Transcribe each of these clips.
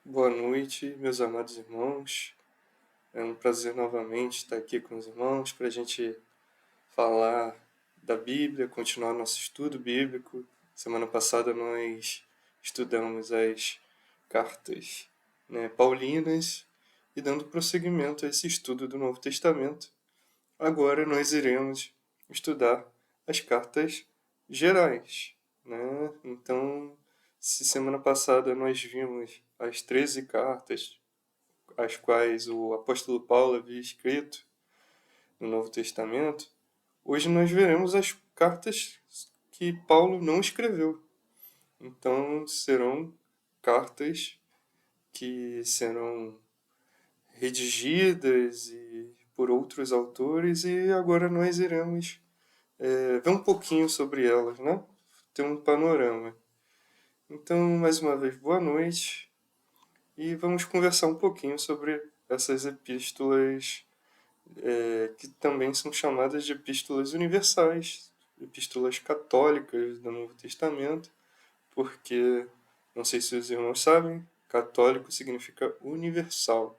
Boa noite, meus amados irmãos. É um prazer novamente estar aqui com os irmãos para a gente falar da Bíblia, continuar nosso estudo bíblico. Semana passada nós estudamos as cartas, paulinas e dando prosseguimento a esse estudo do Novo Testamento. Agora nós iremos estudar as cartas gerais, né? Então, se semana passada nós vimos as 13 cartas as quais o apóstolo Paulo havia escrito no Novo Testamento, hoje nós veremos as cartas que Paulo não escreveu. Então serão cartas que serão redigidas por outros autores e agora nós iremos ver um pouquinho sobre elas, né? Ter um panorama. Então, mais uma vez, boa noite e vamos conversar um pouquinho sobre essas epístolas que também são chamadas de epístolas universais, epístolas católicas do Novo Testamento, porque, não sei se os irmãos sabem, católico significa universal.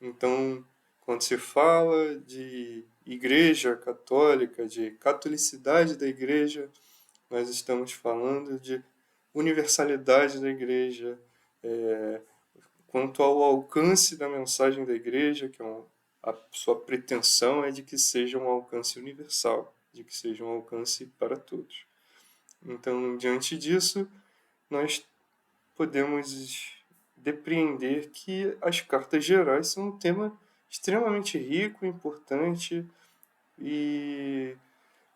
Então, quando se fala de igreja católica, de catolicidade da igreja, nós estamos falando de universalidade da igreja, é, quanto ao alcance da mensagem da igreja, a sua pretensão é de que seja um alcance universal, de que seja um alcance para todos. Então, diante disso, nós podemos depreender que as cartas gerais são um tema extremamente rico, importante, e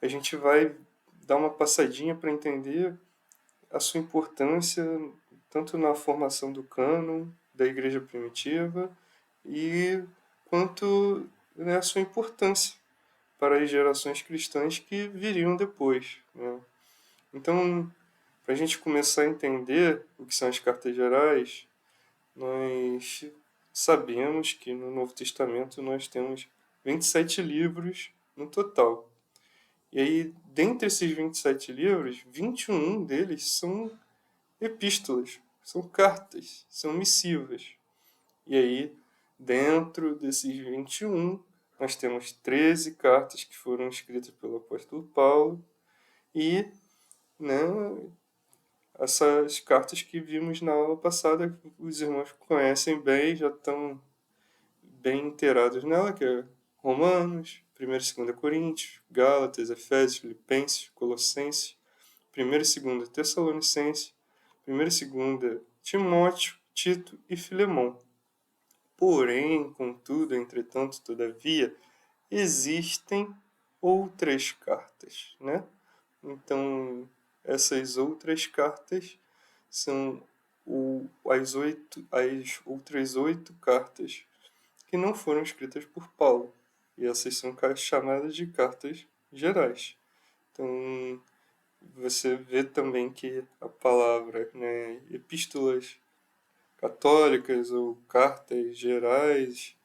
a gente vai dar uma passadinha para entender a sua importância tanto na formação do cânon da igreja primitiva e quanto, né, a sua importância para as gerações cristãs que viriam depois, né? Então, para a gente começar a entender o que são as cartas gerais, nós sabemos que no Novo Testamento nós temos 27 livros no total. E aí, dentre esses 27 livros, 21 deles são epístolas, são cartas, são missivas. E aí, dentro desses 21, nós temos 13 cartas que foram escritas pelo apóstolo Paulo e, né, essas cartas que vimos na aula passada, os irmãos conhecem bem, já estão bem inteirados nela, que é Romanos, 1 e 2 Coríntios, Gálatas, Efésios, Filipenses, Colossenses, 1 e 2 Tessalonicenses, 1 e 2 Timóteo, Tito e Filemão. Porém, contudo, entretanto, todavia, existem outras cartas, né? Então, essas outras cartas são as outras 8 cartas que não foram escritas por Paulo. E essas são chamadas de cartas gerais. Então, você vê também que a palavra, né, epístolas católicas ou cartas gerais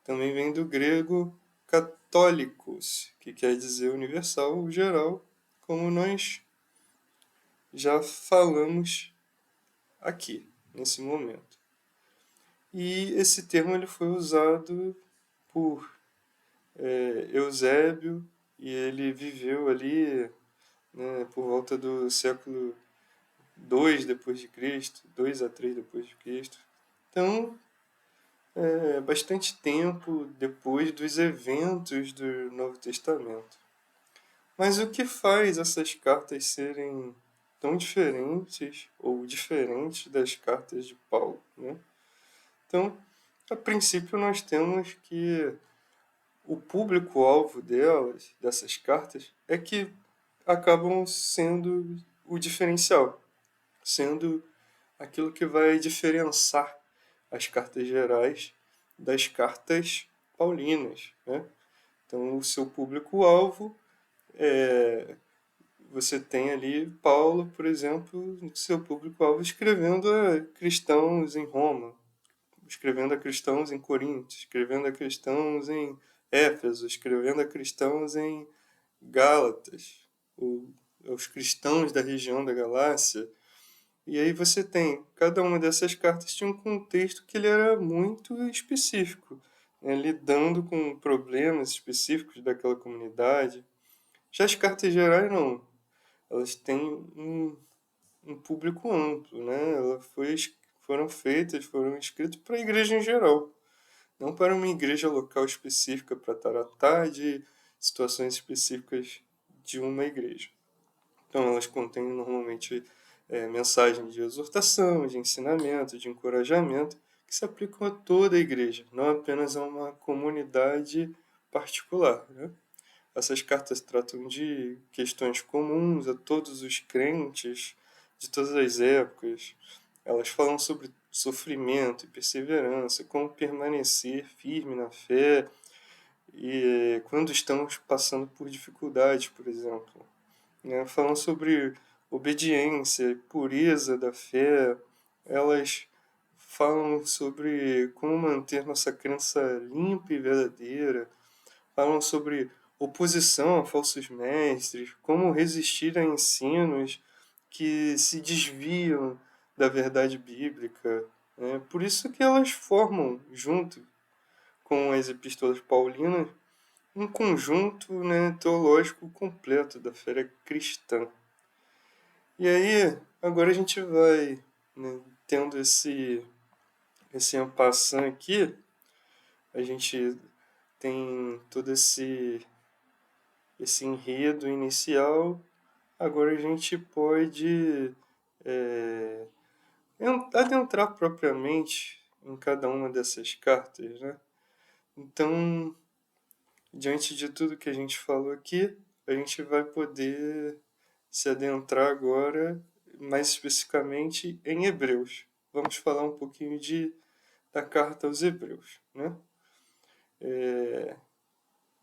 também vem do grego católicos, que quer dizer universal ou geral, como nós já falamos aqui, nesse momento. E esse termo ele foi usado por Eusébio, e ele viveu ali, né, por volta do século 2 depois de Cristo, 2 a 3 depois de Cristo. Então, bastante tempo depois dos eventos do Novo Testamento. Mas o que faz essas cartas serem tão diferentes ou diferentes das cartas de Paulo, né? Então, a princípio nós temos que o público-alvo delas, dessas cartas, é que acabam sendo o diferencial, sendo aquilo que vai diferenciar as cartas gerais das cartas paulinas, né? Então, o seu público-alvo você tem ali Paulo, por exemplo, seu público-alvo escrevendo a cristãos em Roma, escrevendo a cristãos em Corinto, escrevendo a cristãos em Éfeso, escrevendo a cristãos em Gálatas, os cristãos da região da Galácia. E aí você tem, cada uma dessas cartas tinha um contexto que ele era muito específico, né, lidando com problemas específicos daquela comunidade. Já as cartas gerais não, elas têm um público amplo, né? Foram feitas, foram escritas para a igreja em geral, não para uma igreja local específica para tratar de situações específicas de uma igreja. Então, elas contêm normalmente mensagens de exortação, de ensinamento, de encorajamento, que se aplicam a toda a igreja, não apenas a uma comunidade particular. Né? Essas cartas tratam de questões comuns a todos os crentes de todas as épocas. Elas falam sobre sofrimento e perseverança, como permanecer firme na fé e quando estamos passando por dificuldades, por exemplo, né? Falam sobre obediência e pureza da fé. Elas falam sobre como manter nossa crença limpa e verdadeira. Falam sobre oposição a falsos mestres, como resistir a ensinos que se desviam da verdade bíblica. Né? Por isso que elas formam, junto com as epístolas paulinas, um conjunto, né, teológico completo da fé cristã. E aí, agora a gente vai, né, tendo esse en passant aqui, a gente tem todo esse enredo inicial, agora a gente pode é, adentrar propriamente em cada uma dessas cartas, né? Então, diante de tudo que a gente falou aqui, a gente vai poder se adentrar agora, mais especificamente, em Hebreus. Vamos falar um pouquinho da carta aos Hebreus, né?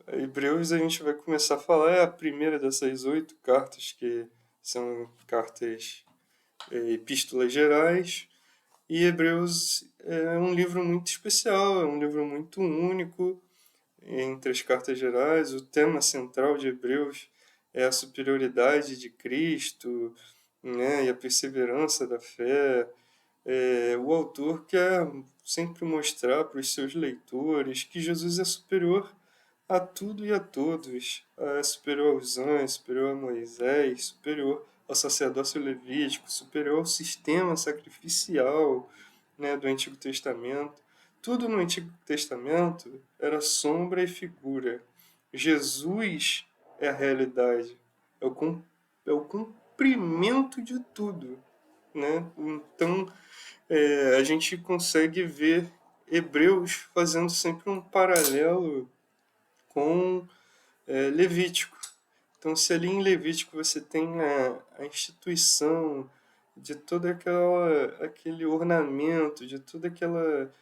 Hebreus a gente vai começar a falar, é a primeira dessas 8 cartas, que são cartas, epístolas gerais, e Hebreus é um livro muito especial, é um livro muito único entre as cartas gerais. O tema central de Hebreus é a superioridade de Cristo, né, e a perseverança da fé. O autor quer sempre mostrar para os seus leitores que Jesus é superior a tudo e a todos, é superior aos anjos, superior a Moisés, superior ao sacerdócio levítico, superior ao sistema sacrificial, né, do Antigo Testamento. Tudo no Antigo Testamento era sombra e figura. Jesus é a realidade, é o cumprimento de tudo. Né? Então, a gente consegue ver Hebreus fazendo sempre um paralelo com Levítico. Então, se ali em Levítico você tem a instituição de todo aquele ornamento, de toda aquela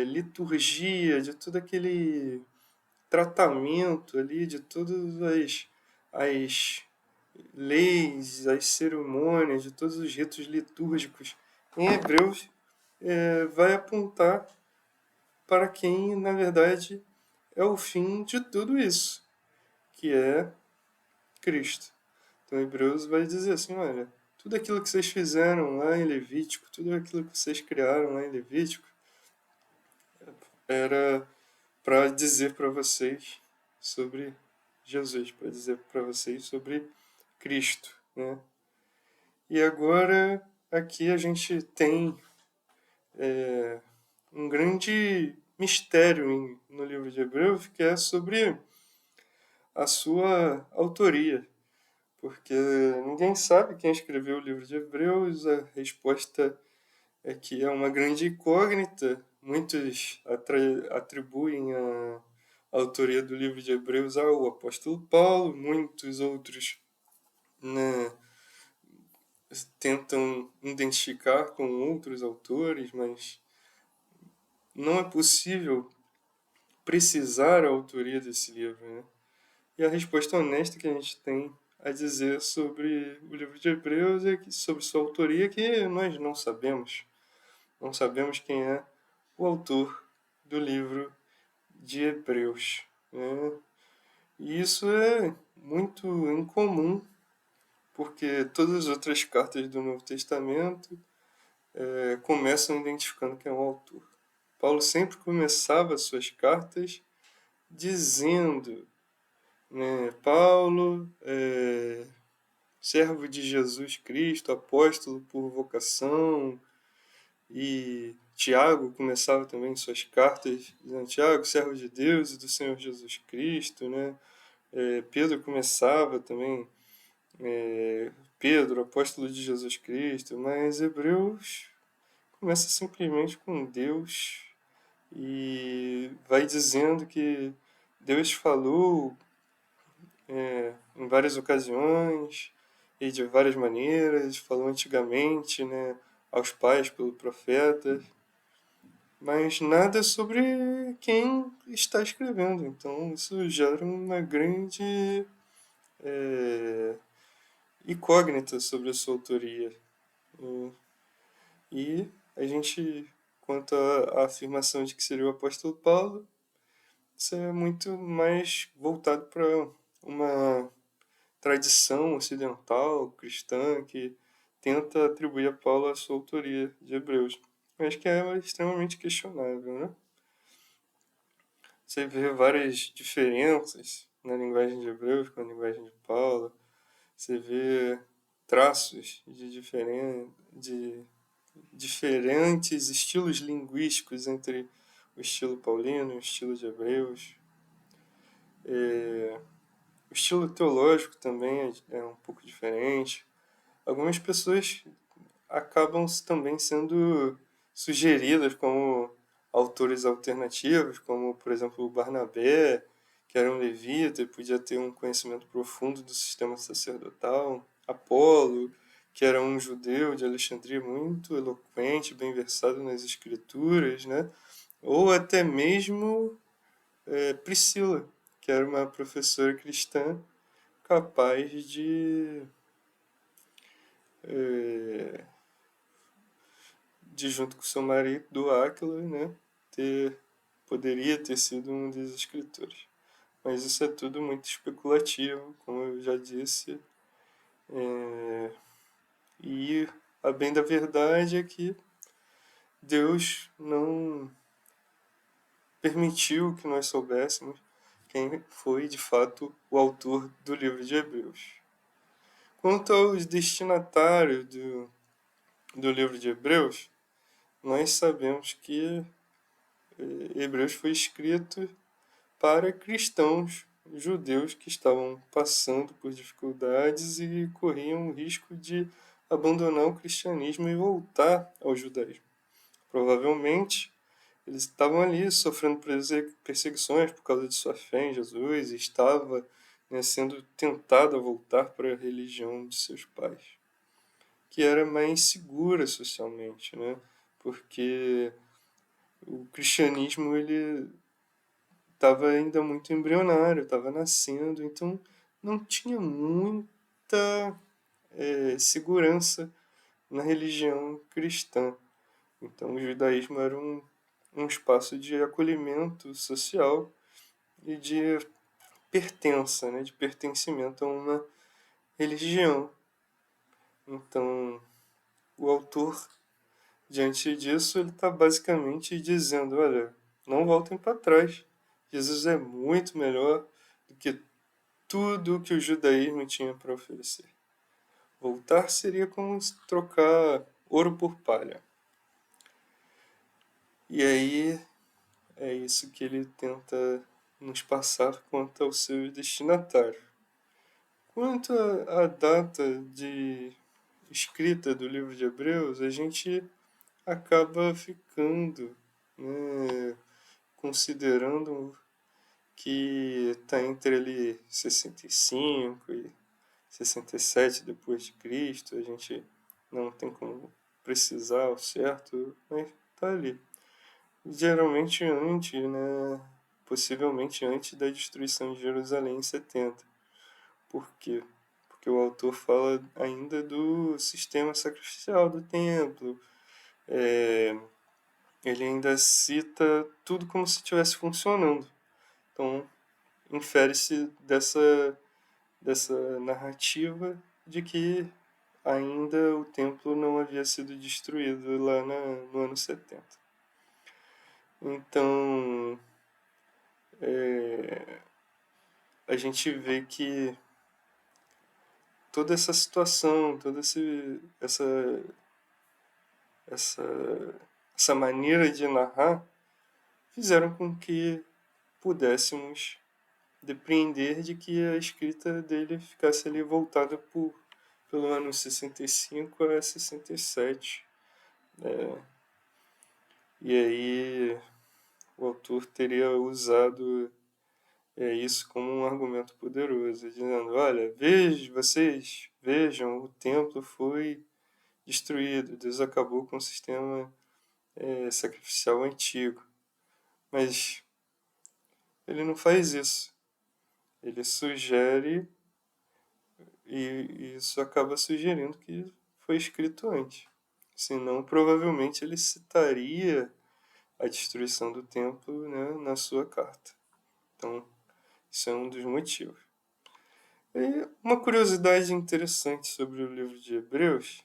liturgia, de todo aquele tratamento ali, de todas as leis, as cerimônias, de todos os ritos litúrgicos, em Hebreus vai apontar para quem, na verdade, é o fim de tudo isso, que é Cristo. Então, Hebreus vai dizer assim: olha, tudo aquilo que vocês fizeram lá em Levítico, tudo aquilo que vocês criaram lá em Levítico, era para dizer para vocês sobre Jesus, para dizer para vocês sobre Cristo, né? E agora aqui a gente tem um grande mistério no livro de Hebreus, que é sobre a sua autoria, porque ninguém sabe quem escreveu o livro de Hebreus. A resposta é que é uma grande incógnita. Muitos atribuem a autoria do livro de Hebreus ao apóstolo Paulo, muitos outros, né, tentam identificar com outros autores, mas não é possível precisar a autoria desse livro, né? E a resposta honesta que a gente tem a dizer sobre o livro de Hebreus é que, sobre sua autoria, que nós não sabemos. Não sabemos quem é o autor do livro de Hebreus, né? E isso é muito incomum, porque todas as outras cartas do Novo Testamento começam identificando quem é o autor. Paulo sempre começava suas cartas dizendo, né, Paulo, servo de Jesus Cristo, apóstolo por vocação, e Tiago começava também suas cartas dizendo, Tiago, servo de Deus e do Senhor Jesus Cristo, né? Pedro começava também, Pedro, apóstolo de Jesus Cristo, mas Hebreus começa simplesmente com Deus e vai dizendo que Deus falou em várias ocasiões e de várias maneiras, falou antigamente, né, aos pais pelo profeta, mas nada sobre quem está escrevendo. Então isso gera uma grande incógnita sobre a sua autoria. E a gente, quanto à afirmação de que seria o apóstolo Paulo, isso é muito mais voltado para uma tradição ocidental, cristã, que tenta atribuir a Paulo a sua autoria de Hebreus, mas que é extremamente questionável, né? Você vê várias diferenças na linguagem de Hebreus com a linguagem de Paulo, você vê traços de diferentes estilos linguísticos entre o estilo paulino e o estilo de Hebreus. O estilo teológico também é um pouco diferente. Algumas pessoas acabam também sendo sugeridas como autores alternativos, como, por exemplo, o Barnabé, que era um levita e podia ter um conhecimento profundo do sistema sacerdotal. Apolo, que era um judeu de Alexandria muito eloquente, bem versado nas escrituras, né? Ou até mesmo Priscila, que era uma professora cristã capaz de junto com seu marido, Áquila, né, poderia ter sido um dos escritores. Mas isso é tudo muito especulativo, como eu já disse. E a bem da verdade é que Deus não permitiu que nós soubéssemos quem foi de fato o autor do livro de Hebreus. Quanto aos destinatários do livro de Hebreus, nós sabemos que Hebreus foi escrito para cristãos judeus que estavam passando por dificuldades e corriam o risco de abandonar o cristianismo e voltar ao judaísmo. Provavelmente eles estavam ali sofrendo perseguições por causa de sua fé em Jesus e estava, né, sendo tentado a voltar para a religião de seus pais, que era mais segura socialmente, né? Porque o cristianismo ele estava ainda muito embrionário, estava nascendo, então não tinha muita segurança na religião cristã. Então o judaísmo era um espaço de acolhimento social e de pertença, né, de pertencimento a uma religião. Então o autor, diante disso, ele está basicamente dizendo, olha, não voltem para trás. Jesus é muito melhor do que tudo o que o judaísmo tinha para oferecer. Voltar seria como trocar ouro por palha. E aí é isso que ele tenta nos passar quanto ao seu destinatário. Quanto à data de escrita do livro de Hebreus, a gente acaba ficando, né, considerando que está entre ali 65 e 67 depois de Cristo, a gente não tem como precisar ao certo, mas está ali. Geralmente antes, né, possivelmente antes da destruição de Jerusalém em 70. Por quê? Porque o autor fala ainda do sistema sacrificial do templo. Ele ainda cita tudo como se estivesse funcionando. Então, infere-se dessa narrativa de que ainda o templo não havia sido destruído lá no ano 70. Então, a gente vê que toda essa situação, essa, essa maneira de narrar fizeram com que pudéssemos depreender de que a escrita dele ficasse ali voltada pelo ano 65 a 67. E aí o autor teria usado isso como um argumento poderoso, dizendo, olha, vocês vejam, o templo foi destruído, Deus acabou com o sistema sacrificial antigo. Mas ele não faz isso. Ele sugere, e isso acaba sugerindo que foi escrito antes. Senão, provavelmente, ele citaria a destruição do templo, né, na sua carta. Então, isso é um dos motivos. E uma curiosidade interessante sobre o livro de Hebreus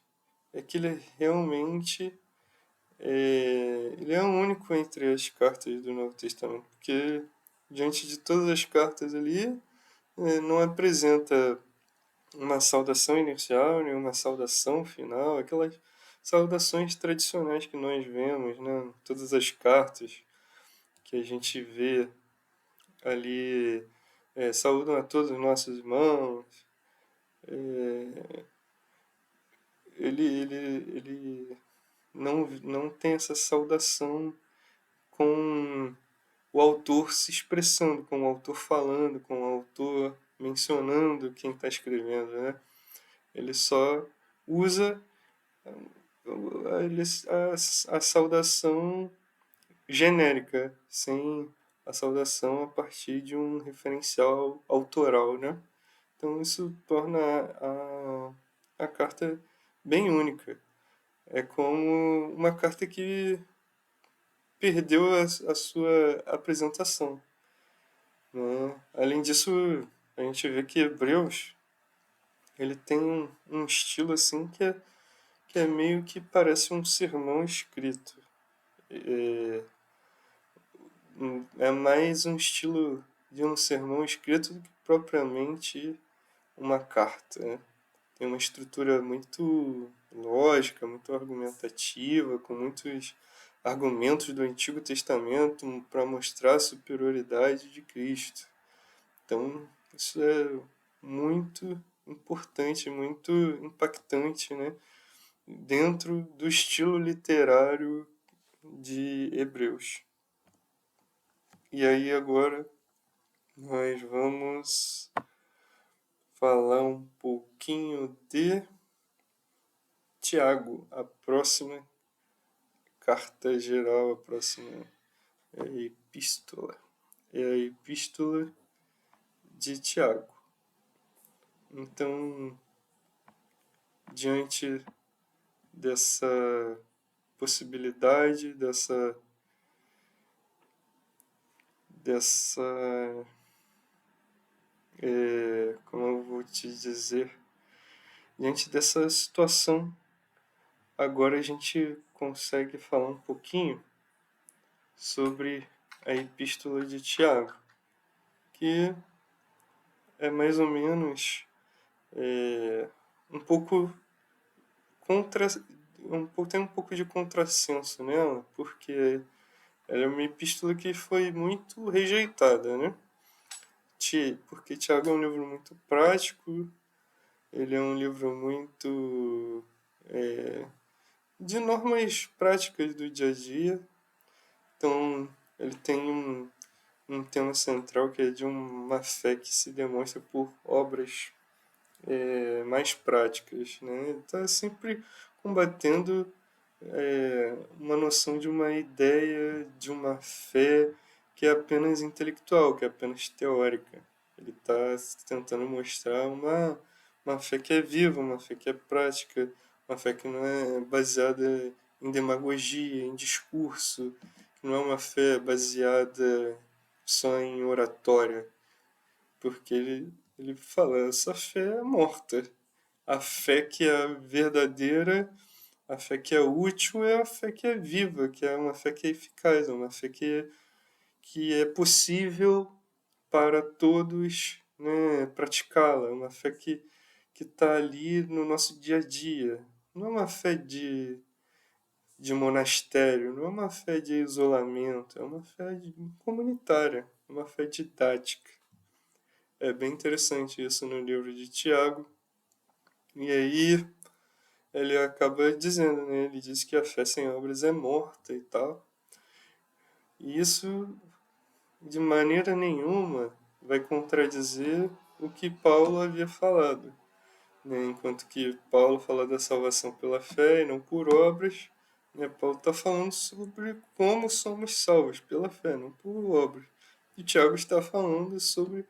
é que ele realmente ele é o único entre as cartas do Novo Testamento, porque diante de todas as cartas ali, não apresenta uma saudação inicial, nem uma saudação final, aquelas saudações tradicionais que nós vemos, né? Todas as cartas que a gente vê ali, saúdam a todos os nossos irmãos. Ele não tem essa saudação com o autor se expressando, com o autor falando, com o autor mencionando quem está escrevendo, né? Ele só usa a saudação genérica, sem a saudação a partir de um referencial autoral, né? Então isso torna a carta bem única. É como uma carta que perdeu a sua apresentação, né? Além disso, a gente vê que Hebreus ele tem um estilo assim que é meio que parece um sermão escrito. É mais um estilo de um sermão escrito do que propriamente uma carta, né? Tem uma estrutura muito lógica, muito argumentativa, com muitos argumentos do Antigo Testamento para mostrar a superioridade de Cristo. Então, isso é muito importante, muito impactante, né? Dentro do estilo literário de Hebreus. E aí agora nós vamos falar um pouquinho de Tiago, a próxima carta geral, a próxima epístola. É a epístola de Tiago. Então, diante dessa possibilidade, dessa como eu vou te dizer, diante dessa situação, agora a gente consegue falar um pouquinho sobre a epístola de Tiago, que é mais ou menos um pouco contra tem um pouco de contrassenso nela, porque ela é uma epístola que foi muito rejeitada, né? Porque Tiago é um livro muito prático, ele é um livro muito de normas práticas do dia a dia. Então, ele tem um tema central que é de uma fé que se demonstra por obras mais práticas, né? Ele está sempre combatendo uma noção de uma ideia, de uma fé que é apenas intelectual, que é apenas teórica. Ele está tentando mostrar uma fé que é viva, uma fé que é prática, uma fé que não é baseada em demagogia, em discurso, que não é uma fé baseada só em oratória, porque ele fala, essa fé é morta, a fé que é verdadeira, a fé que é útil é a fé que é viva, que é uma fé que é eficaz, é uma fé que é possível para todos, né, praticá-la, uma fé que está ali no nosso dia a dia. Não é uma fé de monastério, não é uma fé de isolamento, é uma fé comunitária, uma fé didática. É bem interessante isso no livro de Tiago. E aí ele acaba dizendo, né? Ele diz que a fé sem obras é morta e tal. E isso, de maneira nenhuma, vai contradizer o que Paulo havia falado, né? Enquanto que Paulo fala da salvação pela fé e não por obras, né? Paulo está falando sobre como somos salvos pela fé, não por obras. E Tiago está falando sobre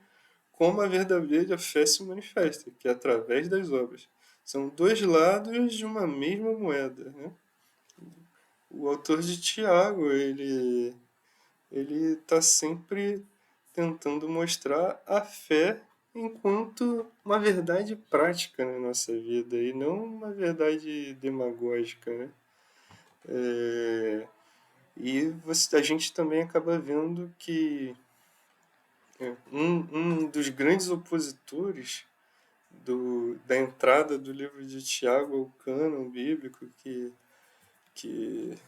como a verdadeira fé se manifesta, que é através das obras. São dois lados de uma mesma moeda, né? O autor de Tiago, ele está sempre tentando mostrar a fé enquanto uma verdade prática na nossa vida e não uma verdade demagógica, né? A gente também acaba vendo que um dos grandes opositores da entrada do livro de Tiago ao cânon bíblico, que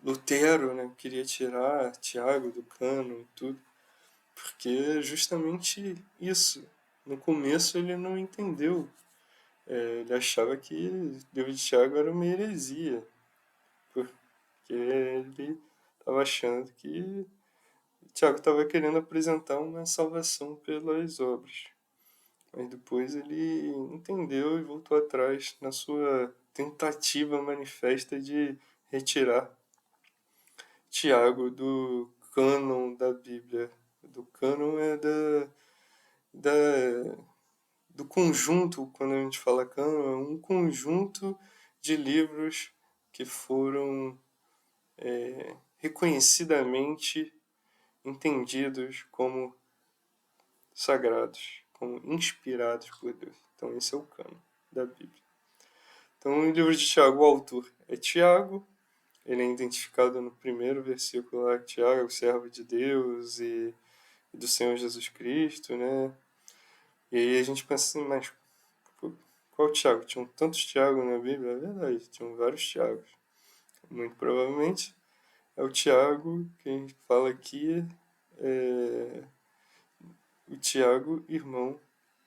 Lutero, né, queria tirar Tiago do cânon e tudo, porque é justamente isso. No começo ele não entendeu. Ele achava que o livro de Tiago era uma heresia, porque ele estava achando que Tiago estava querendo apresentar uma salvação pelas obras. Mas depois ele entendeu e voltou atrás na sua tentativa manifesta de retirar Tiago do cânon da Bíblia. Do cânon é da, do conjunto, quando a gente fala cânon, é um conjunto de livros que foram reconhecidamente entendidos como sagrados, como inspirados por Deus. Então esse é o cânon da Bíblia. Então, no livro de Tiago, o autor é Tiago. Ele é identificado no primeiro versículo lá, Tiago, servo de Deus e do Senhor Jesus Cristo, né? E aí a gente pensa assim, mas qual Tiago? Tinham tantos Tiago na Bíblia? É verdade, tinham vários Tiagos. Muito provavelmente é o Tiago que a gente fala aqui, é o Tiago, irmão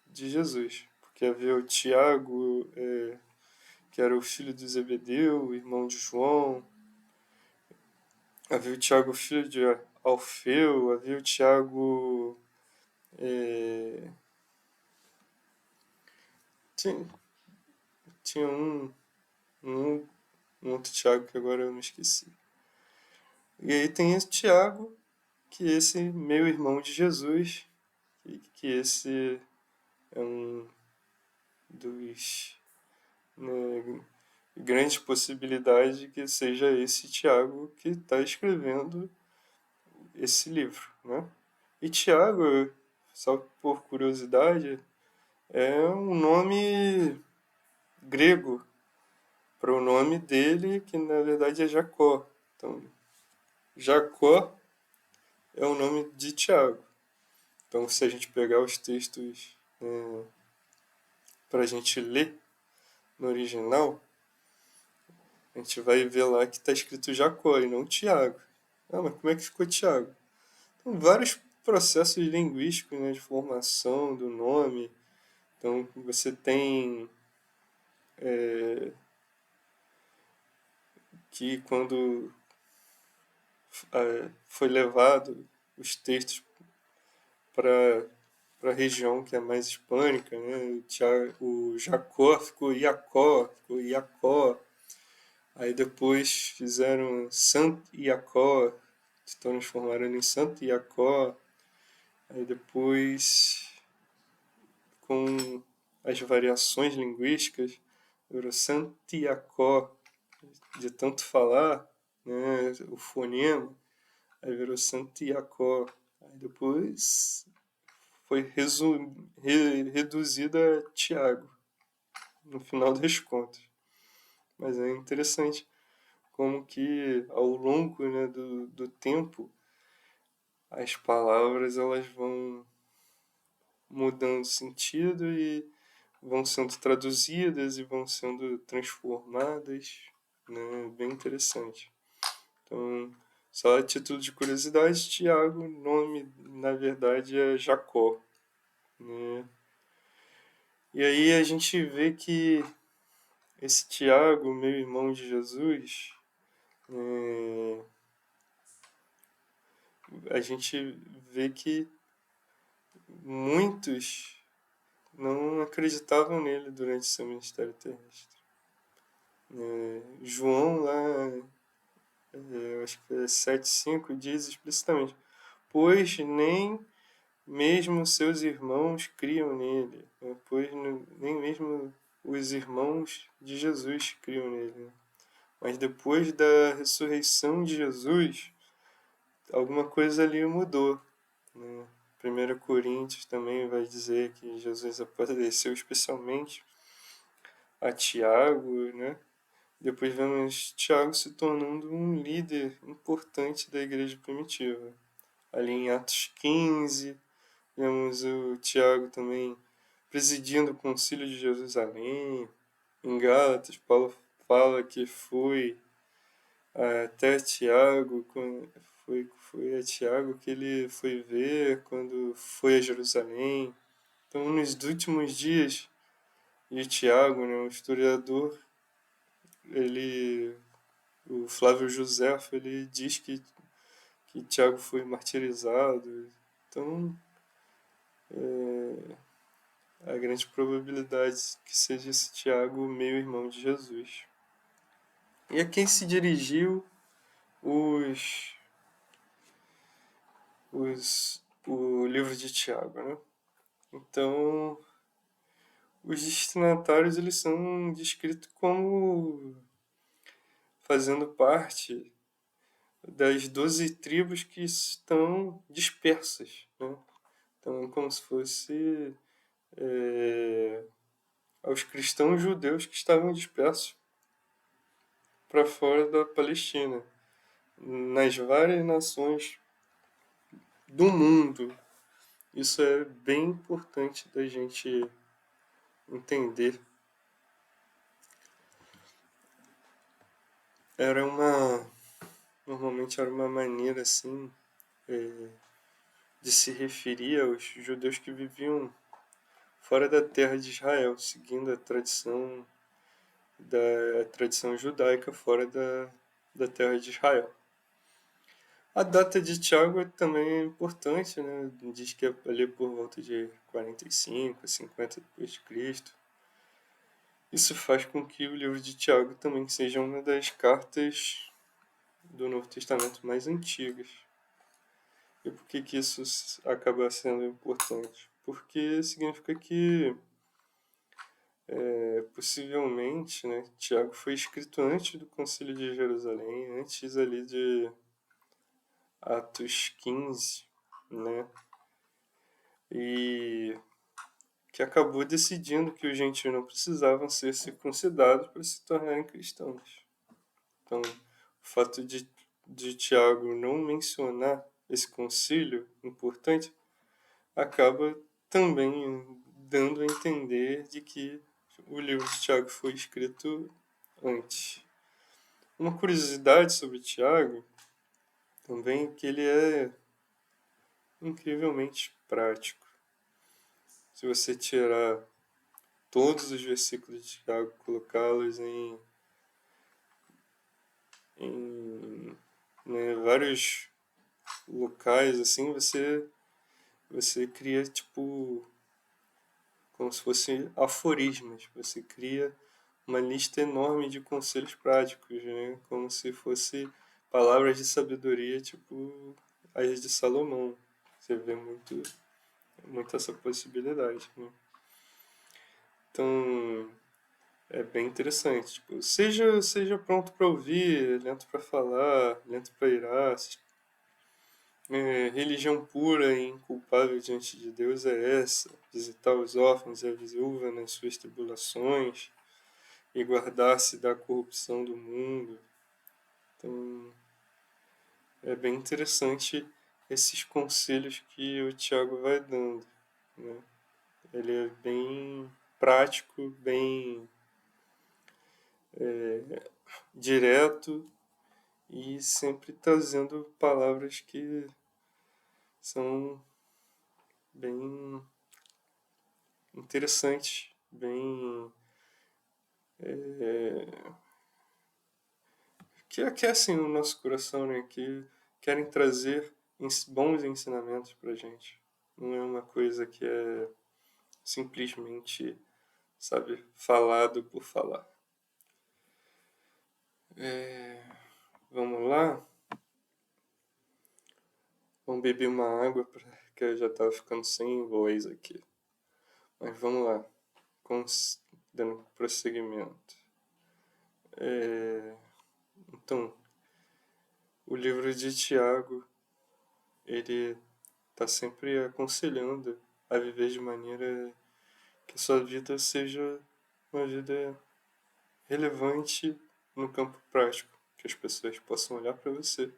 de Jesus. Porque havia o Tiago, que era o filho de Zebedeu, irmão de João. Havia o Tiago, filho de Alfeu. Havia o Tiago. É, tinha, tinha um, um outro Tiago que agora eu me esqueci. E aí tem esse Tiago, que é esse meio irmão de Jesus, que esse é um dos, né, grandes possibilidades de que seja esse Tiago que está escrevendo esse livro, né? E Tiago, só por curiosidade, é um nome grego para o nome dele, que na verdade é Jacó. Então, Jacó é o nome de Tiago. Então, se a gente pegar os textos para a gente ler no original, a gente vai ver lá que está escrito Jacó e não Tiago. Ah, mas como é que ficou Tiago? Então, vários processos linguísticos, né, de formação do nome. Então, você tem que quando foi levado os textos para a região que é mais hispânica, né? O Jacó ficou Iacó. Aí depois fizeram Sant Iacó, se transformaram em Santo Iacó. Aí depois, com as variações linguísticas, virou Santiacó, de tanto falar, né, o fonema, aí virou Santiacó. Aí depois foi reduzida a Tiago. no final das contas. Mas é interessante como que ao longo, né, do tempo as palavras elas vão mudando sentido e vão sendo traduzidas e vão sendo transformadas, né? Bem interessante. Então, só a título de curiosidade, Tiago, o nome na verdade é Jacó, né? E aí a gente vê que esse Tiago, meu irmão de Jesus, é, a gente vê que muitos não acreditavam nele durante seu ministério terrestre. João lá, eu acho que é 7,5, diz explicitamente: pois nem mesmo seus irmãos criam nele, né? Pois nem mesmo os irmãos de Jesus criam nele, né? Mas depois da ressurreição de Jesus, alguma coisa ali mudou, né? 1 Coríntios também vai dizer que Jesus apareceu especialmente a Tiago, né? Depois vemos Tiago se tornando um líder importante da igreja primitiva. Ali em Atos 15, vemos o Tiago também presidindo o Concílio de Jerusalém. Em Gálatas, Paulo fala que foi até Tiago, foi a Tiago que ele foi ver quando foi a Jerusalém. Então, nos últimos dias de Tiago, né, o historiador, ele, o Flávio Josefo, ele diz que Tiago foi martirizado. Então, a grande probabilidade que seja esse Tiago, meio irmão de Jesus. E a quem se dirigiu os, o livro de Tiago, né? Então, os destinatários eles são descritos como fazendo parte das 12 tribos que estão dispersas, né? Então, é como se fosse aos cristãos judeus que estavam dispersos para fora da Palestina, nas várias nações do mundo. Isso é bem importante da gente entender. Era uma Normalmente era uma maneira assim de se referir aos judeus que viviam fora da terra de Israel, seguindo a tradição judaica fora da terra de Israel. A data de Tiago também é importante, né? Diz que é ali por volta de 45, 50 depois de Cristo. Isso faz com que o livro de Tiago também seja uma das cartas do Novo Testamento mais antigas. E por que isso acaba sendo importante? Porque significa que possivelmente, né, Tiago foi escrito antes do Concílio de Jerusalém, antes ali de Atos 15, né? E que acabou decidindo que os gentios não precisavam ser circuncidados para se tornarem cristãos. Então, o fato de Tiago não mencionar esse concílio importante acaba também dando a entender de que o livro de Tiago foi escrito antes. Uma curiosidade sobre Tiago também é que ele é incrivelmente prático. Se você tirar todos os versículos de Tiago, colocá-los em né, vários locais, assim, você cria, tipo, como se fossem aforismos. Você cria uma lista enorme de conselhos práticos, né? Como se fosse palavras de sabedoria, tipo as de Salomão. Você vê muito essa possibilidade, né? Então, é bem interessante. Tipo, seja pronto para ouvir, lento para falar, lento para irar. Religião pura e inculpável diante de Deus é essa: visitar os órfãos e a viúva nas suas tribulações, e guardar-se da corrupção do mundo. Então, é bem interessante esses conselhos que o Tiago vai dando, né? Ele é bem prático, bem direto e sempre trazendo palavras que são bem interessantes, bem que aquecem o nosso coração, né? Que querem trazer bons ensinamentos para gente. Não é uma coisa que é simplesmente, sabe, falado por falar. Vamos lá? Vamos beber uma água, porque eu já estava ficando sem voz aqui. Mas vamos lá, dando prosseguimento. Então, o livro de Tiago, ele está sempre aconselhando a viver de maneira que a sua vida seja uma vida relevante no campo prático, que as pessoas possam olhar para você,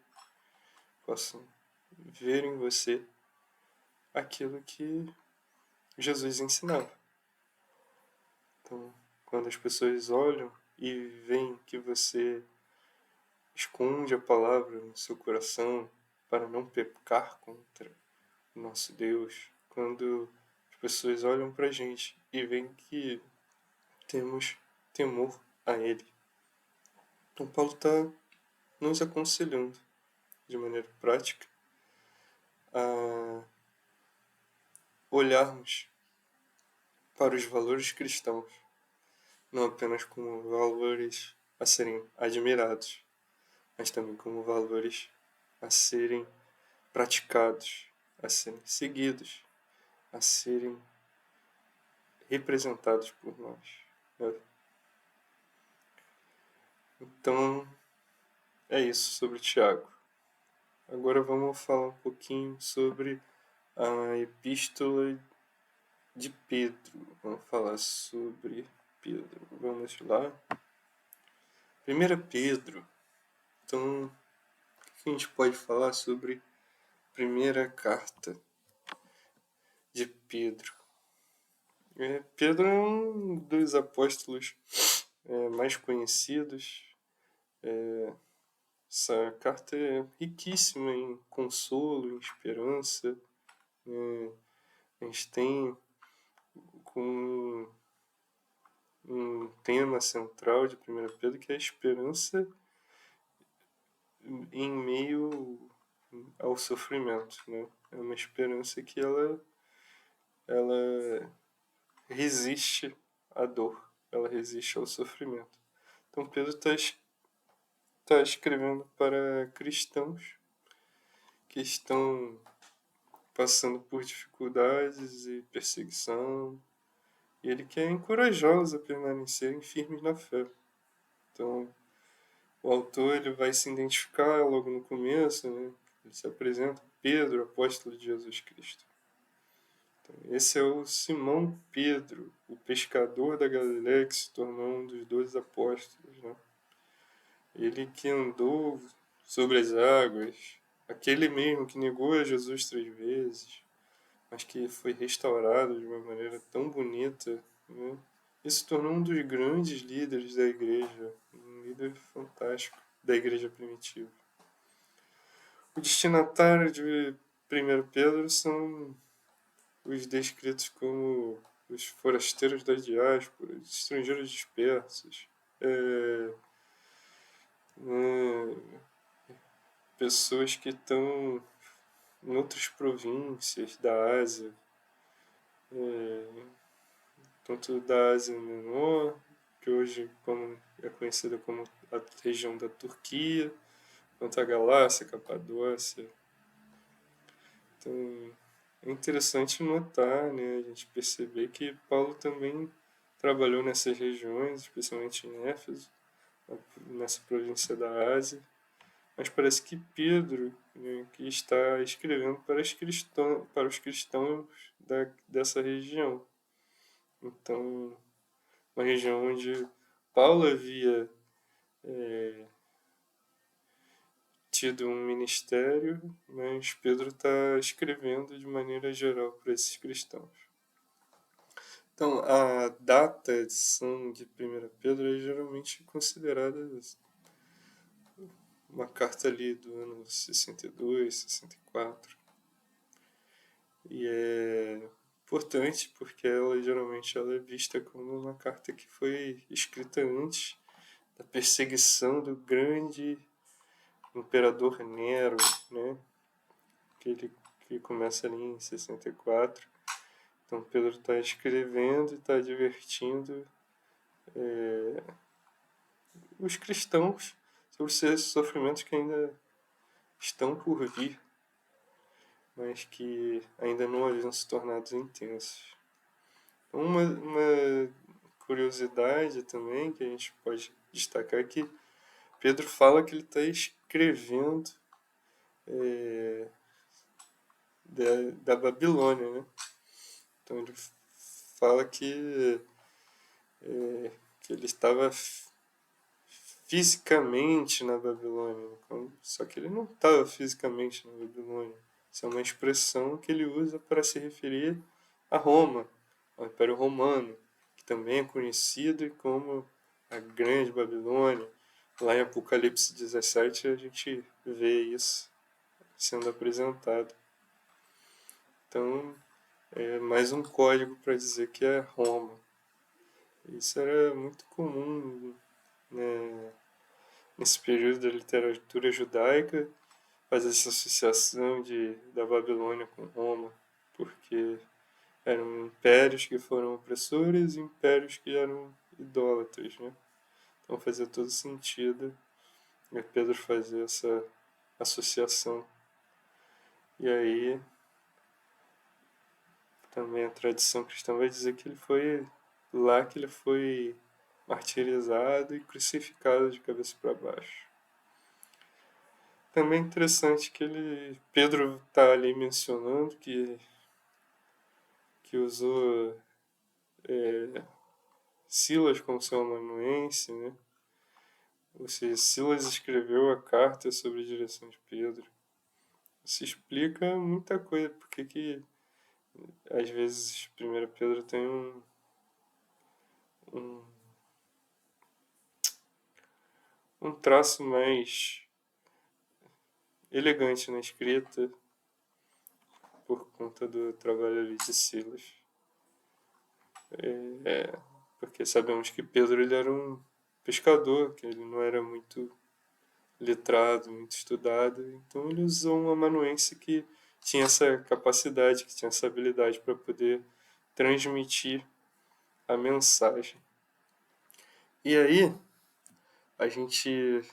possam ver em você aquilo que Jesus ensinava. Então, quando as pessoas olham e veem que você esconde a palavra no seu coração para não pecar contra o nosso Deus, quando as pessoas olham para a gente e veem que temos temor a Ele. Então, Paulo está nos aconselhando de maneira prática a olharmos para os valores cristãos, não apenas como valores a serem admirados, mas também como valores a serem praticados, a serem seguidos, a serem representados por nós, né? Então, é isso sobre Tiago. Agora vamos falar um pouquinho sobre a Epístola de Pedro. Vamos falar sobre Pedro. Vamos lá. 1 Pedro. Então, o que a gente pode falar sobre a primeira carta de Pedro? Pedro é um dos apóstolos mais conhecidos. Essa carta é riquíssima em consolo, em esperança. A gente tem como um tema central de 1 Pedro que é a esperança em meio ao sofrimento, né? É uma esperança que ela resiste à dor, ela resiste ao sofrimento. Então Pedro está escrevendo para cristãos que estão passando por dificuldades e perseguição, e ele quer encorajá-los a permanecerem firmes na fé. Então, o autor ele vai se identificar logo no começo, né? Ele se apresenta Pedro, apóstolo de Jesus Cristo. Então, esse é o Simão Pedro, o pescador da Galiléia que se tornou um dos 12 apóstolos, né? Ele que andou sobre as águas, aquele mesmo que negou a Jesus 3 vezes, mas que foi restaurado de uma maneira tão bonita, né? E se tornou um dos grandes líderes da igreja, um líder fantástico da igreja primitiva. O destinatário de 1 Pedro são os descritos como os forasteiros da diáspora, os estrangeiros dispersos, pessoas que estão em outras províncias da Ásia, tanto da Ásia Menor, que hoje é conhecida como a região da Turquia, quanto a Galácia, Capadócia. Então, é interessante notar, né, a gente perceber que Paulo também trabalhou nessas regiões, especialmente em Éfeso, nessa província da Ásia, mas parece que Pedro, né, que está escrevendo para os cristãos dessa região. Então, uma região onde Paulo havia tido um ministério, mas Pedro está escrevendo de maneira geral para esses cristãos. Então, a data de São de 1 Pedro é geralmente considerada uma carta ali do ano 62, 64. E é importante porque geralmente ela é vista como uma carta que foi escrita antes da perseguição do grande imperador Nero, né? Que começa ali em 64. Então Pedro está escrevendo e está advertindo os cristãos sobre esses sofrimentos que ainda estão por vir, mas que ainda não haviam se tornado intensos. Uma curiosidade também que a gente pode destacar é que Pedro fala que ele está escrevendo da Babilônia, né? Então ele fala que ele estava fisicamente na Babilônia, só que ele não estava fisicamente na Babilônia. Isso é uma expressão que ele usa para se referir a Roma, ao Império Romano, que também é conhecido como a Grande Babilônia. Lá em Apocalipse 17 a gente vê isso sendo apresentado. Então, é mais um código para dizer que é Roma. Isso era muito comum, né, nesse período da literatura judaica, fazer essa associação da Babilônia com Roma, porque eram impérios que foram opressores e impérios que eram idólatras, né? Então fazia todo sentido Pedro fazer essa associação. E aí também a tradição cristã vai dizer que ele foi lá que ele foi martirizado e crucificado de cabeça para baixo. Também é interessante que Pedro está ali mencionando que usou Silas como seu amanuense, né? Ou seja, Silas escreveu a carta sobre a direção de Pedro. Isso explica muita coisa, porque que às vezes 1 Pedro tem um, um traço mais elegante na escrita por conta do trabalho ali de Silas. Porque sabemos que Pedro ele era um pescador, que ele não era muito letrado, muito estudado, então ele usou um amanuense que tinha essa capacidade, que tinha essa habilidade para poder transmitir a mensagem. E aí a gente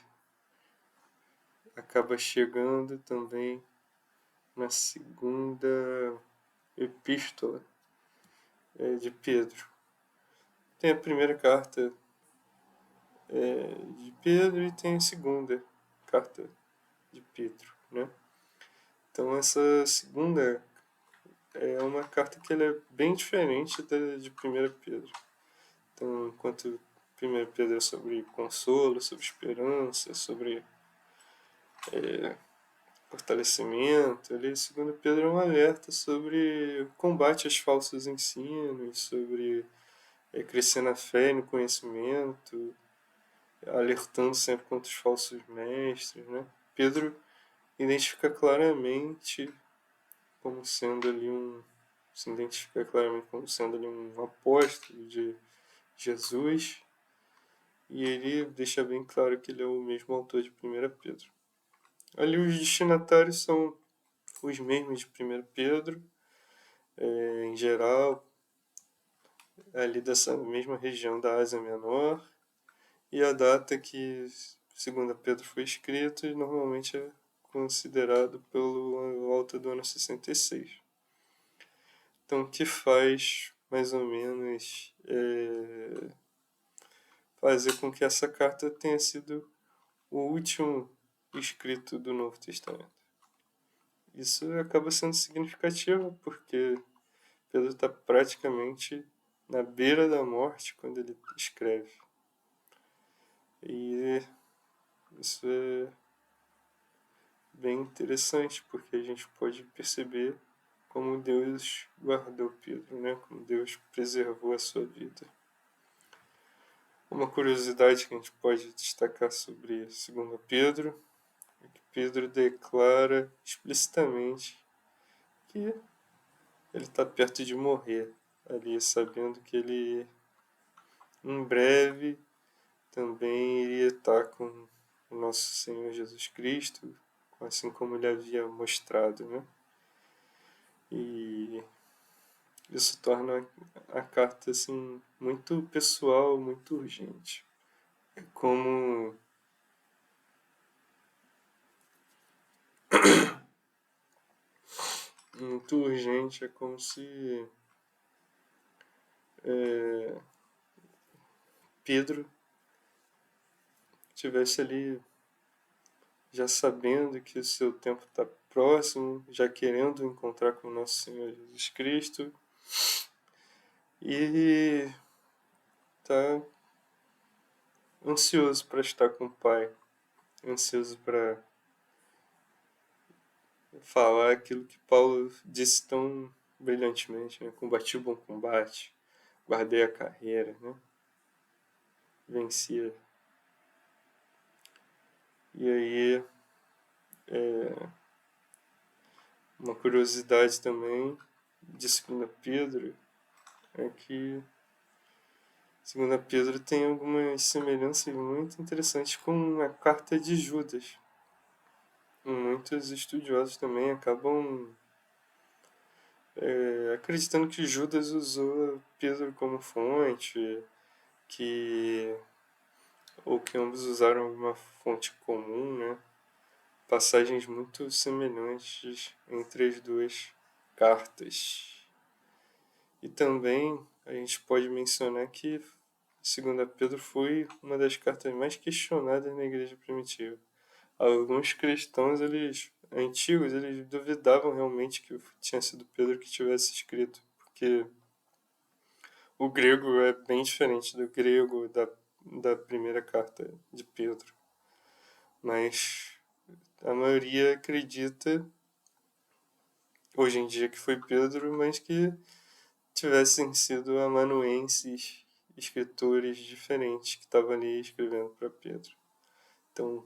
acaba chegando também na segunda epístola de Pedro. Tem a primeira carta de Pedro e tem a segunda carta de Pedro, né? Então essa segunda é uma carta que ela é bem diferente de 1 Pedro. Então, enquanto 1 Pedro é sobre consolo, sobre esperança, sobre fortalecimento, ali 2 Pedro é um alerta sobre o combate aos falsos ensinos, sobre crescer na fé e no conhecimento, alertando sempre contra os falsos mestres, né? Pedro identifica claramente como sendo ali se identifica claramente como sendo ali um apóstolo de Jesus, e ele deixa bem claro que ele é o mesmo autor de 1 Pedro. Ali os destinatários são os mesmos de 1 Pedro, em geral, ali dessa mesma região da Ásia Menor, e a data que 2 Pedro foi escrito e normalmente é considerado pelo volta do ano 66. Então, o que faz mais ou menos fazer com que essa carta tenha sido o último escrito do Novo Testamento? Isso acaba sendo significativo porque Pedro está praticamente na beira da morte quando ele escreve. E isso é bem interessante, porque a gente pode perceber como Deus guardou Pedro, né? Como Deus preservou a sua vida. Uma curiosidade que a gente pode destacar sobre 2 Pedro é que Pedro declara explicitamente que ele está perto de morrer, ali sabendo que ele em breve também iria estar com o nosso Senhor Jesus Cristo, assim como ele havia mostrado, né? E isso torna a carta assim muito pessoal, muito urgente. É como muito urgente, é como se Pedro estivesse ali já sabendo que o seu tempo está próximo, já querendo encontrar com o nosso Senhor Jesus Cristo e está ansioso para estar com o Pai, ansioso para falar aquilo que Paulo disse tão brilhantemente, né? Combati o bom combate, guardei a carreira, né? Venci. E aí, uma curiosidade também de 2 Pedro é que 2 Pedro tem algumas semelhanças muito interessantes com a carta de Judas. Muitos estudiosos também acabam acreditando que Judas usou Pedro como fonte, que ou que ambos usaram uma fonte comum, né? Passagens muito semelhantes entre as duas cartas. E também a gente pode mencionar que 2 Pedro foi uma das cartas mais questionadas na igreja primitiva. Alguns cristãos, antigos, eles duvidavam realmente que tinha sido Pedro que tivesse escrito, porque o grego é bem diferente do grego da primeira carta de Pedro. Mas a maioria acredita, hoje em dia, que foi Pedro, mas que tivessem sido amanuenses, escritores diferentes que estavam ali escrevendo para Pedro. Então,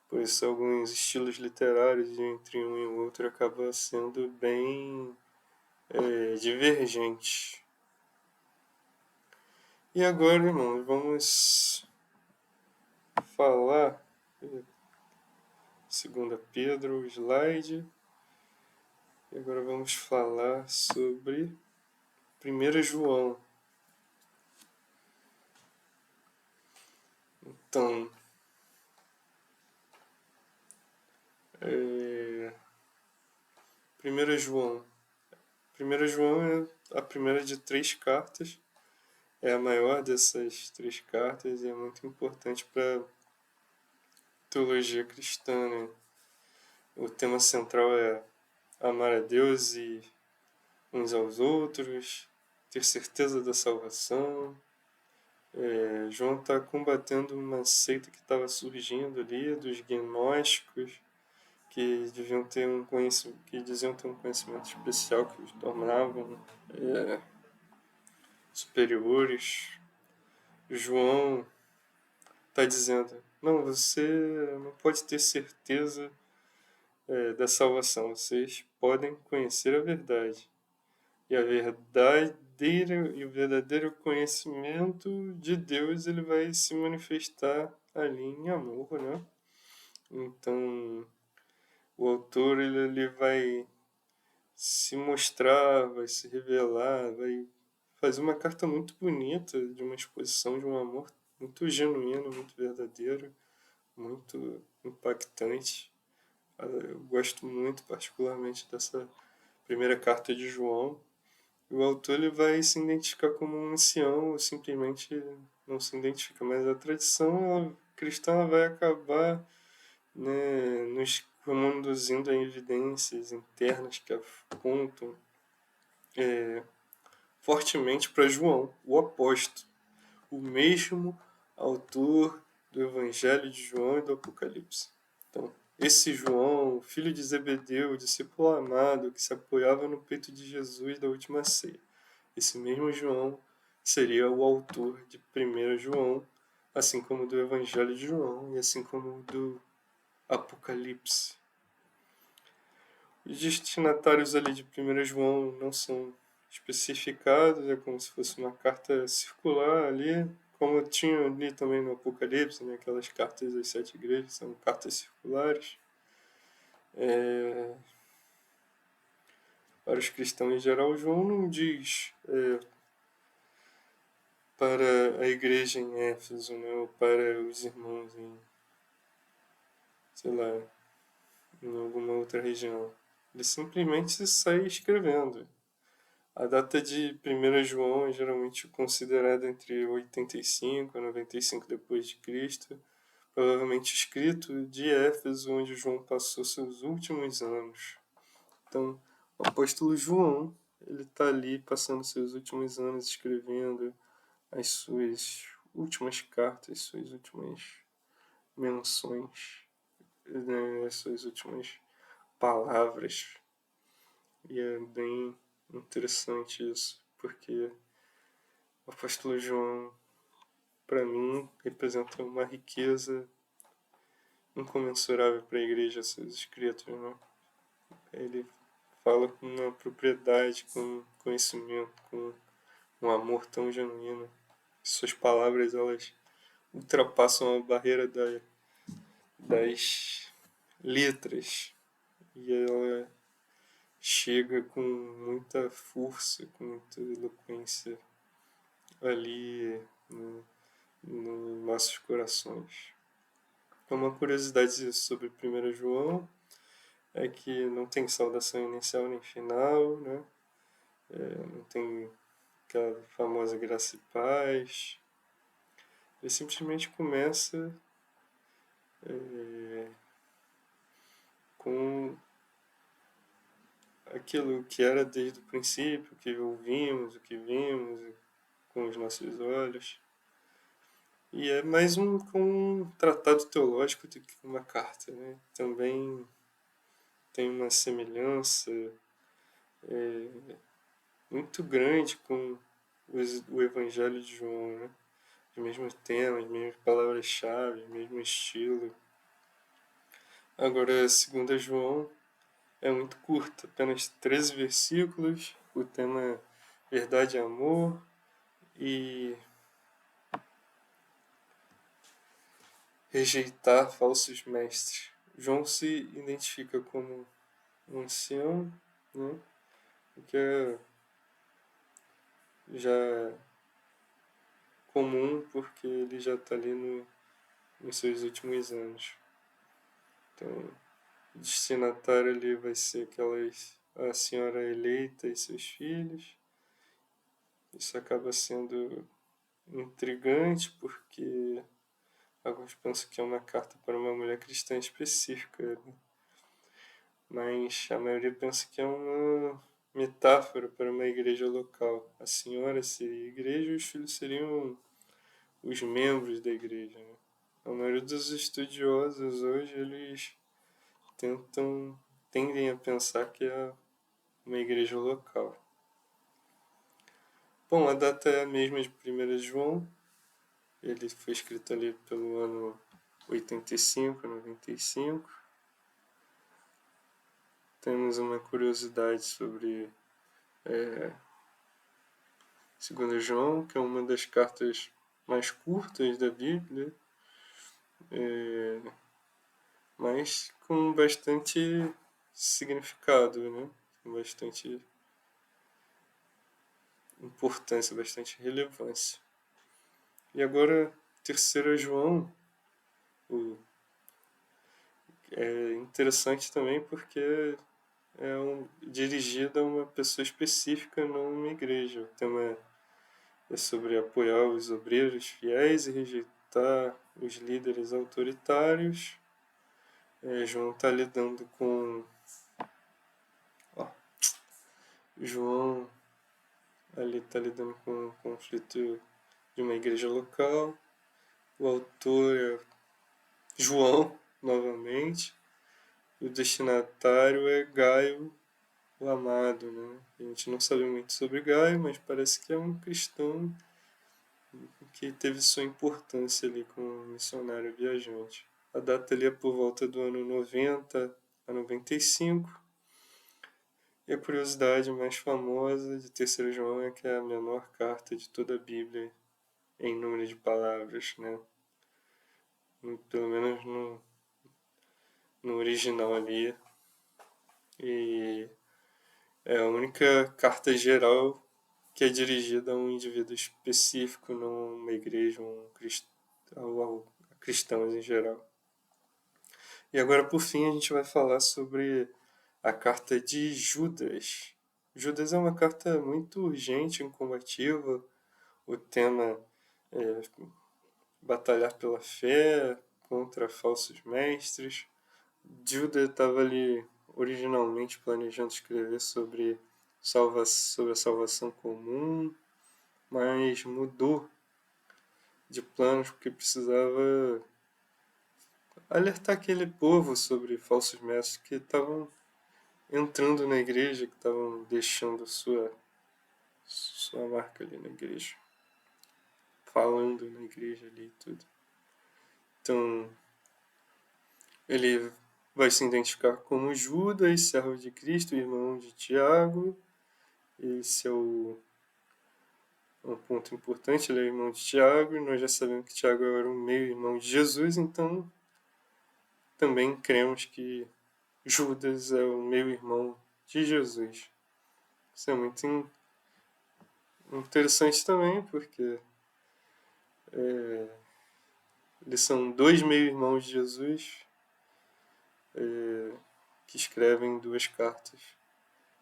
por isso, alguns estilos literários entre um e o outro acabam sendo bem divergentes. E agora, irmãos, vamos falar 2 Pedro, o slide. E agora vamos falar sobre 1 João. Então, 1 João. 1 João é a primeira de 3 cartas. É a maior dessas 3 cartas e é muito importante para a teologia cristã, né? O tema central é amar a Deus e uns aos outros, ter certeza da salvação. João está combatendo uma seita que estava surgindo ali, dos gnósticos, que deviam ter um conhecimento, que diziam ter um conhecimento especial que os tornavam superiores. João está dizendo: não, você não pode ter certeza da salvação, vocês podem conhecer a verdade. E o verdadeiro conhecimento de Deus, ele vai se manifestar ali em amor, né? Então, o autor ele vai se mostrar, vai se revelar, vai fazer uma carta muito bonita, de uma exposição de um amor muito genuíno, muito verdadeiro, muito impactante. Eu gosto muito particularmente dessa primeira carta de João. O autor ele vai se identificar como um ancião ou simplesmente não se identifica, mas a tradição cristã ela vai acabar, né, nos conduzindo a evidências internas que apontam fortemente para João, o apóstolo, o mesmo autor do Evangelho de João e do Apocalipse. Então, esse João, filho de Zebedeu, discípulo amado, que se apoiava no peito de Jesus da última ceia. Esse mesmo João seria o autor de 1 João, assim como do Evangelho de João e assim como do Apocalipse. Os destinatários ali de 1 João não são especificados, é como se fosse uma carta circular ali, como tinha ali também no Apocalipse, né, aquelas cartas das 7 igrejas, são cartas circulares. Para os cristãos em geral, João não diz para a igreja em Éfeso, né, ou para os irmãos em, sei lá, em alguma outra região. Ele simplesmente sai escrevendo. A data de 1 João é geralmente considerada entre 85 e 95 depois de Cristo, provavelmente escrito de Éfeso, onde João passou seus últimos anos. Então, o apóstolo João, ele está ali passando seus últimos anos escrevendo as suas últimas cartas, suas últimas menções, né, as suas últimas palavras. E é bem interessante isso, porque o apóstolo João, para mim, representa uma riqueza incomensurável para a igreja, seus escritos. Né? Ele fala com uma propriedade, com conhecimento, com um amor tão genuíno. Suas palavras, elas ultrapassam a barreira das letras e ela chega com muita força, com muita eloquência ali nos nossos corações. Uma curiosidade sobre 1 João é que não tem saudação inicial nem final, né? Não tem aquela famosa graça e paz. Ele simplesmente começa com aquilo que era desde o princípio, o que ouvimos, o que vimos com os nossos olhos. E é mais um tratado teológico do que uma carta, né? Também tem uma semelhança muito grande com o Evangelho de João, né? Os mesmos temas, as mesmas palavras-chave, o mesmo estilo. Agora, 2 João é muito curta, apenas 13 versículos. O tema é verdade e amor e rejeitar falsos mestres. João se identifica como um ancião, né? O que é já comum porque ele já está ali nos seus últimos anos. Então, o destinatário ali vai ser a senhora eleita e seus filhos. Isso acaba sendo intrigante porque alguns pensam que é uma carta para uma mulher cristã específica, né? Mas a maioria pensa que é uma metáfora para uma igreja local. A senhora seria a igreja e os filhos seriam os membros da igreja. Né? A maioria dos estudiosos hoje eles tendem a pensar que é uma igreja local. Bom, a data é a mesma de 1 João. Ele foi escrito ali pelo ano 85, 95. Temos uma curiosidade sobre 2 João, que é uma das cartas mais curtas da Bíblia, mas com bastante significado, né? Com bastante importância, bastante relevância. E agora, 3 João, é interessante também porque é dirigido a uma pessoa específica, não uma igreja. O tema é sobre apoiar os obreiros fiéis e rejeitar os líderes autoritários. João está lidando com... João ali está lidando com um conflito de uma igreja local, O autor é João, novamente. O destinatário é Gaio, o amado, né? A gente não sabe muito sobre Gaio, mas parece que é um cristão que teve sua importância ali como missionário viajante. A data ali é por volta do ano 90 a 95. E a curiosidade mais famosa de Terceiro João é que é a menor carta de toda a Bíblia em número de palavras, né? Pelo menos no original ali. E é a única carta geral que é dirigida a um indivíduo específico, não uma igreja, a cristãos em geral. E agora, por fim, a gente vai falar sobre a carta de Judas. Judas é uma carta muito urgente e combativa. O tema é batalhar pela fé contra falsos mestres. Judas estava ali originalmente planejando escrever sobre a salvação comum, mas mudou de planos porque precisava alertar aquele povo sobre falsos mestres que estavam entrando na igreja, que estavam deixando sua marca ali na igreja, falando na igreja ali e tudo. Então, ele vai se identificar como Judas, servo de Cristo, irmão de Tiago. Esse é um ponto importante, ele é irmão de Tiago, e nós já sabemos que Tiago era um meio-irmão de Jesus, então também cremos que Judas é o meio-irmão de Jesus. Isso é muito interessante também, porque eles são dois meio-irmãos de Jesus que escrevem duas cartas.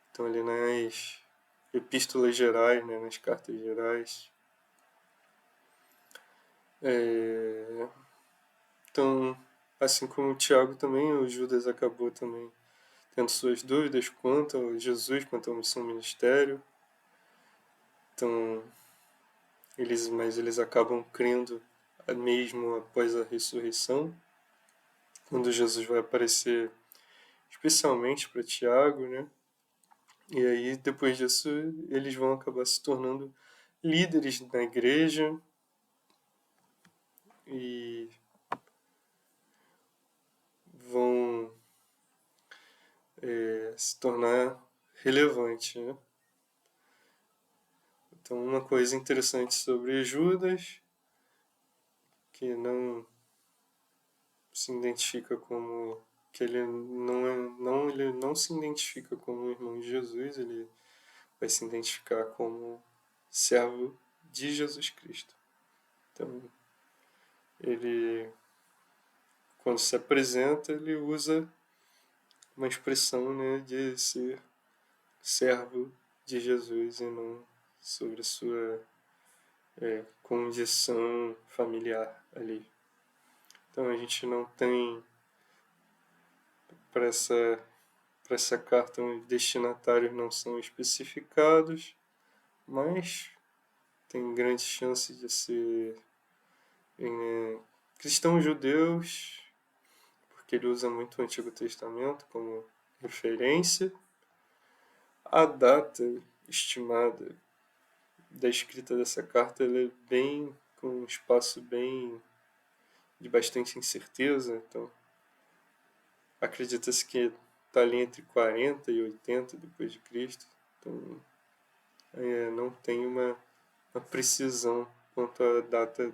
Então, ali nas epístolas gerais, né, nas cartas gerais. Então, assim como o Tiago também, o Judas acabou também tendo suas dúvidas quanto a Jesus, quanto ao seu ministério. Então, mas eles acabam crendo mesmo após a ressurreição, quando Jesus vai aparecer especialmente para Tiago, né? E aí, depois disso, eles vão acabar se tornando líderes na igreja e vão se tornar relevantes, né? Então, uma coisa interessante sobre Judas, que não se identifica como que ele não se identifica como um irmão de Jesus, ele vai se identificar como servo de Jesus Cristo. Então, ele quando se apresenta, ele usa uma expressão, né, de ser servo de Jesus e não sobre a sua condição familiar ali. Então a gente não tem para essa carta os destinatários não são especificados, mas tem grandes chances de ser cristãos judeus, porque ele usa muito o Antigo Testamento como referência. A data estimada da escrita dessa carta ela é bem com um espaço bem de bastante incerteza, então acredita-se que está ali entre 40 e 80 depois de Cristo, então não tem uma precisão quanto à data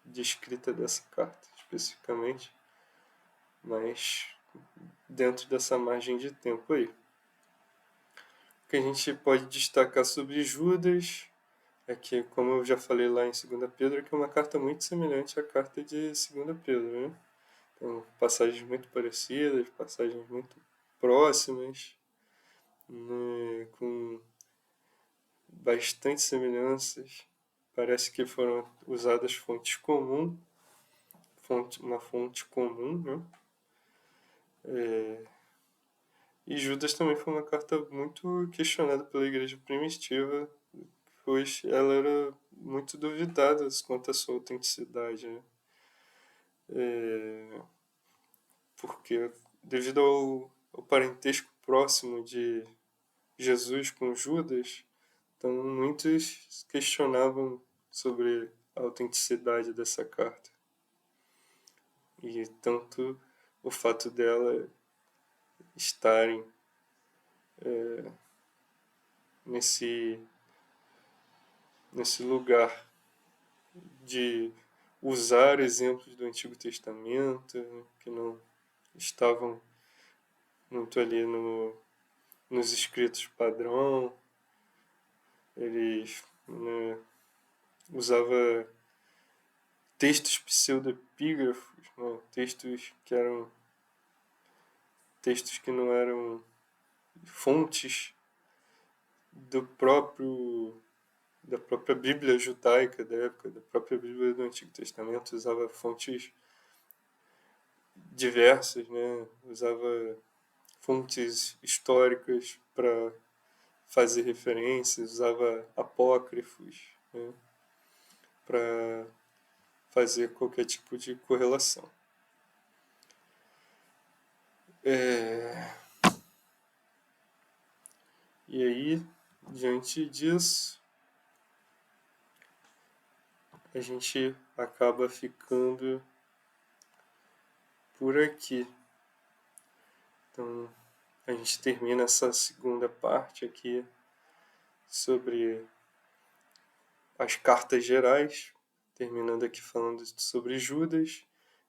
de escrita dessa carta especificamente, mas dentro dessa margem de tempo aí. O que a gente pode destacar sobre Judas é que, como eu já falei lá em 2 Pedro, que é uma carta muito semelhante à carta de 2 Pedro, né? Então, passagens muito parecidas, passagens muito próximas, né, com bastante semelhanças. Parece que foram usadas uma fonte comum, né? E Judas também foi uma carta muito questionada pela igreja primitiva, pois ela era muito duvidada quanto à sua autenticidade, né? porque devido ao parentesco próximo de Jesus com Judas, então muitos questionavam sobre a autenticidade dessa carta. E tanto o fato dela estarem nesse lugar de usar exemplos do Antigo Testamento, né, que não estavam muito ali nos escritos padrão. Eles, né, usava textos pseudoepígrafos, né, textos que não eram fontes da própria Bíblia judaica da época, da própria Bíblia do Antigo Testamento. Usava fontes diversas, né? Usava fontes históricas para fazer referências, usava apócrifos, né? Para fazer qualquer tipo de correlação. E aí, diante disso, a gente acaba ficando por aqui. Então, a gente termina essa segunda parte aqui sobre as cartas gerais, terminando aqui falando sobre Judas.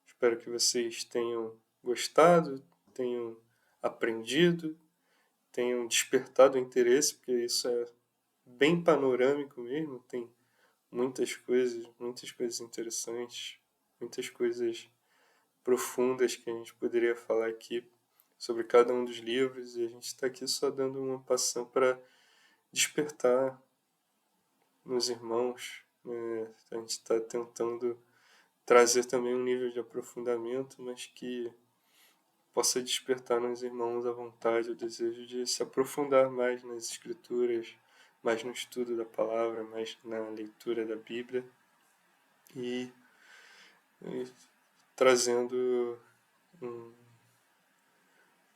Espero que vocês tenham gostado, tenham aprendido, tenham despertado interesse, porque isso é bem panorâmico mesmo, tem muitas coisas interessantes, muitas coisas profundas que a gente poderia falar aqui sobre cada um dos livros, e a gente está aqui só dando uma passão para despertar nos irmãos, né? A gente está tentando trazer também um nível de aprofundamento, mas que possa despertar nos irmãos a vontade, o desejo de se aprofundar mais nas escrituras, mais no estudo da palavra, mais na leitura da Bíblia e trazendo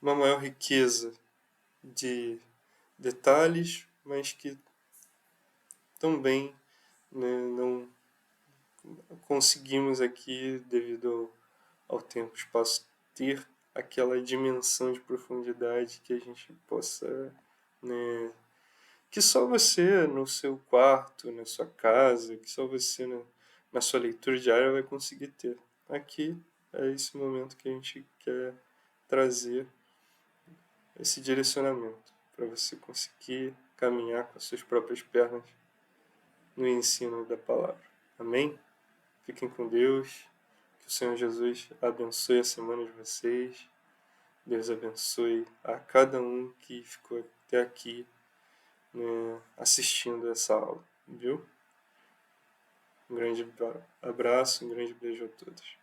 uma maior riqueza de detalhes, mas que também, né, não conseguimos aqui, devido ao tempo e espaço, ter aquela dimensão de profundidade que a gente possa, né, que só você no seu quarto, na sua casa, que só você na sua leitura diária vai conseguir ter. Aqui é esse momento que a gente quer trazer esse direcionamento para você conseguir caminhar com as suas próprias pernas no ensino da palavra. Amém? Fiquem com Deus. Que o Senhor Jesus abençoe a semana de vocês. Deus abençoe a cada um que ficou até aqui, né, assistindo essa aula. Viu? Um grande abraço, um grande beijo a todos.